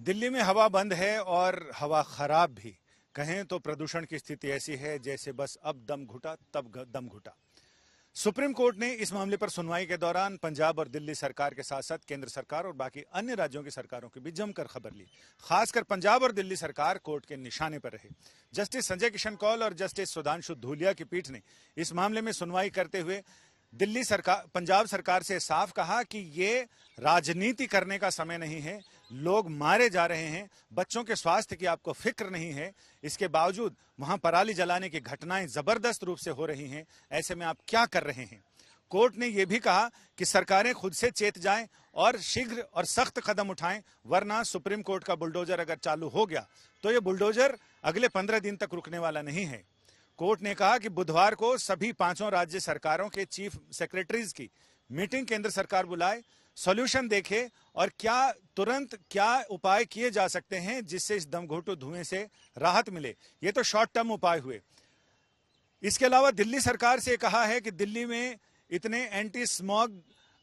दिल्ली में हवा बंद है और हवा खराब भी। कहें तो प्रदूषण की स्थिति ऐसी है जैसे बस अब दम घुटा तब दम घुटा। सुप्रीम कोर्ट ने इस मामले पर सुनवाई के दौरान पंजाब और दिल्ली सरकार के साथ साथ केंद्र सरकार और बाकी अन्य राज्यों की सरकारों की भी जमकर खबर ली। खासकर पंजाब और दिल्ली सरकार कोर्ट के निशाने पर रहे। जस्टिस संजय किशन कौल और जस्टिस सुधांशु धूलिया की पीठ ने इस मामले में सुनवाई करते हुए दिल्ली सरकार पंजाब सरकार से साफ कहा कि ये राजनीति करने का समय नहीं है। लोग मारे जा रहे हैं, बच्चों के स्वास्थ्य की आपको फिक्र नहीं है। इसके बावजूद वहां पराली जलाने की घटनाएं जबरदस्त रूप से हो रही हैं। ऐसे में आप क्या कर रहे हैं? कोर्ट ने यह भी कहा कि सरकारें खुद से चेत जाएं और शीघ्र और सख्त कदम उठाएं, वरना सुप्रीम कोर्ट का बुलडोजर अगर चालू हो गया तो ये बुलडोजर अगले 15 दिन तक रुकने वाला नहीं है। कोर्ट ने कहा कि बुधवार को सभी 5 राज्य सरकारों के चीफ सेक्रेटरीज की मीटिंग केंद्र सरकार बुलाए, सॉल्यूशन देखे और तुरंत क्या उपाय किए जा सकते हैं जिससे इस दमघोटू धुएं से राहत मिले। ये तो शॉर्ट टर्म उपाय हुए। इसके अलावा दिल्ली सरकार से कहा है कि दिल्ली में इतने एंटी स्मॉग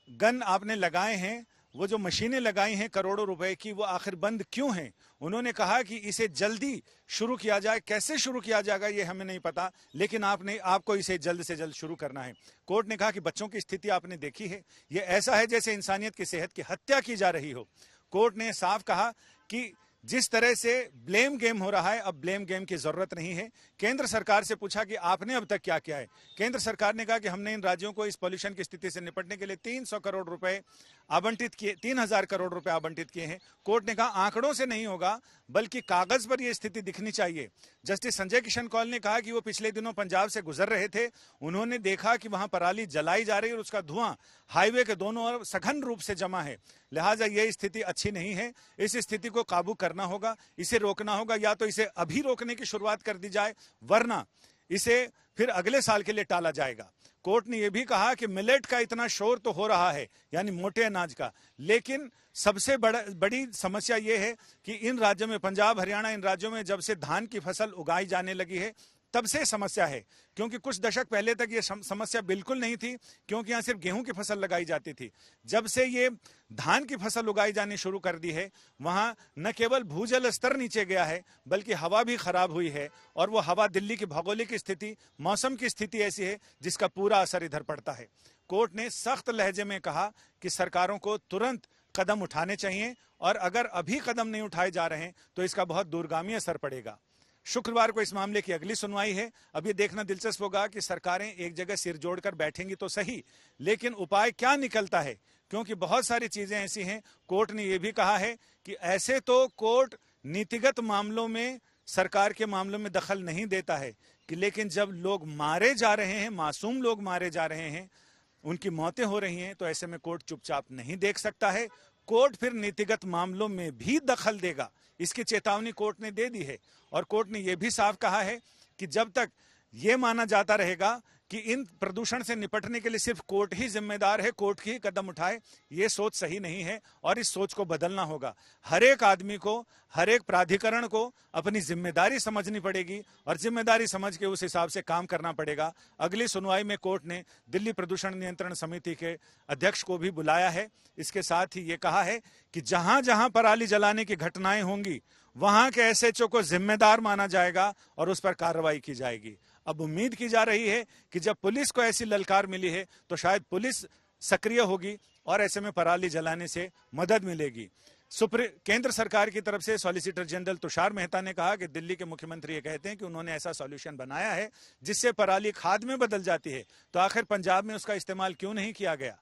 गन आपने लगाए हैं, वो जो मशीनें लगाई हैं करोड़ों रुपए की, वो आखिर बंद क्यों हैं? उन्होंने कहा कि इसे जल्दी शुरू किया जाए। कैसे शुरू किया जाएगा ये हमें नहीं पता, लेकिन आपको इसे जल्द से जल्द शुरू करना है। कोर्ट ने कहा कि बच्चों की स्थिति आपने देखी है, ये ऐसा है जैसे इंसानियत की सेहत की हत्या की जा रही हो। कोर्ट ने साफ कहा कि जिस तरह से ब्लेम गेम हो रहा है, अब ब्लेम गेम की जरूरत नहीं है। केंद्र सरकार से पूछा कि आपने अब तक क्या किया है। केंद्र सरकार ने कहा कि हमने इन राज्यों को इस पॉल्यूशन की स्थिति से निपटने के लिए 300 करोड़ रुपए आवंटित किए, 3000 करोड़ रुपए आवंटित किए हैं। कोर्ट ने कहा आंकड़ों से नहीं होगा, बल्कि कागज पर यह स्थिति दिखनी चाहिए। जस्टिस संजय किशन कौल ने कहा कि वो पिछले दिनों पंजाब से गुजर रहे थे, उन्होंने देखा कि वहां पराली जलाई जा रही है और उसका धुआं हाईवे के दोनों ओर सघन रूप से जमा है। लिहाजा यह स्थिति अच्छी नहीं है। इस स्थिति को काबू करना होगा, इसे रोकना होगा। या तो इसे अभी रोकने की शुरुआत कर दी जाए, वरना इसे फिर अगले साल के लिए टाला जाएगा। कोर्ट ने यह भी कहा कि मिलेट का इतना शोर तो हो रहा है, यानी मोटे अनाज का, लेकिन सबसे बड़ी समस्या यह है कि इन राज्यों में, पंजाब हरियाणा, इन राज्यों में जब से धान की फसल उगाई जाने लगी है तब से समस्या है। क्योंकि कुछ दशक पहले तक ये समस्या बिल्कुल नहीं थी, क्योंकि यहां सिर्फ गेहूं की फसल लगाई जाती थी। जब से ये धान की फसल उगाई जानी शुरू कर दी है, वहां न केवल भूजल स्तर नीचे गया है, बल्कि हवा भी खराब हुई है। और वो हवा, दिल्ली की भौगोलिक स्थिति, मौसम की स्थिति ऐसी है जिसका पूरा असर इधर पड़ता है। कोर्ट ने सख्त लहजे में कहा कि सरकारों को तुरंत कदम उठाने चाहिए, और अगर अभी कदम नहीं उठाए जा रहे हैं तो इसका बहुत दूरगामी असर पड़ेगा। शुक्रवार को इस मामले की अगली सुनवाई है। अब ये देखना दिलचस्प होगा कि सरकारें एक जगह सिर जोड़कर बैठेंगी तो सही, लेकिन उपाय क्या निकलता है, क्योंकि बहुत सारी चीजें ऐसी हैं। कोर्ट ने यह भी कहा है कि ऐसे तो कोर्ट नीतिगत मामलों में, सरकार के मामलों में दखल नहीं देता है, कि लेकिन जब लोग मारे जा रहे हैं, मासूम लोग मारे जा रहे हैं, उनकी मौतें हो रही हैं, तो ऐसे में कोर्ट चुपचाप नहीं देख सकता है। कोर्ट फिर नीतिगत मामलों में भी दखल देगा, इसकी चेतावनी कोर्ट ने दे दी है। और कोर्ट ने यह भी साफ कहा है कि जब तक यह माना जाता रहेगा कि इन प्रदूषण से निपटने के लिए सिर्फ कोर्ट ही जिम्मेदार है, कोर्ट ही कदम उठाए, ये सोच सही नहीं है और इस सोच को बदलना होगा। हर एक आदमी को, हर एक प्राधिकरण को अपनी जिम्मेदारी समझनी पड़ेगी और जिम्मेदारी समझ के उस हिसाब से काम करना पड़ेगा। अगली सुनवाई में कोर्ट ने दिल्ली प्रदूषण नियंत्रण समिति के अध्यक्ष को भी बुलाया है। इसके साथ ही ये कहा है कि जहां जहां पराली जलाने की घटनाएं होंगी, वहां के एसएचओ को जिम्मेदार माना जाएगा और उस पर कार्रवाई की जाएगी। अब उम्मीद की जा रही है कि जब पुलिस को ऐसी ललकार मिली है तो शायद पुलिस सक्रिय होगी और ऐसे में पराली जलाने से मदद मिलेगी। केंद्र सरकार की तरफ से सॉलिसिटर जनरल तुषार मेहता ने कहा कि दिल्ली के मुख्यमंत्री ये कहते हैं कि उन्होंने ऐसा सॉल्यूशन बनाया है जिससे पराली खाद में बदल जाती है, तो आखिर पंजाब में उसका इस्तेमाल क्यों नहीं किया गया?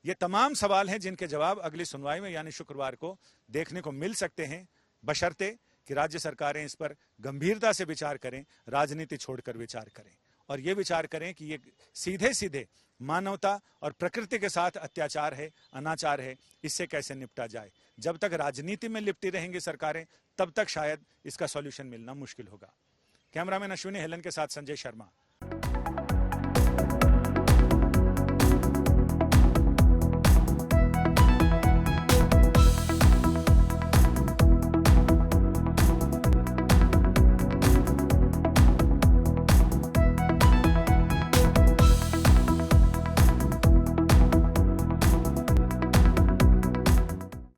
ये तमाम सवाल हैं जिनके जवाब अगली सुनवाई में यानी शुक्रवार को देखने को मिल सकते हैं, बशर्ते कि राज्य सरकारें इस पर गंभीरता से विचार करें, राजनीति छोड़कर विचार करें और ये विचार करें कि ये सीधे सीधे मानवता और प्रकृति के साथ अत्याचार है, अनाचार है, इससे कैसे निपटा जाए। जब तक राजनीति में लिपटी रहेंगी सरकारें, तब तक शायद इसका सॉल्यूशन मिलना मुश्किल होगा। कैमरामैन अश्विनी हेलन के साथ संजय शर्मा,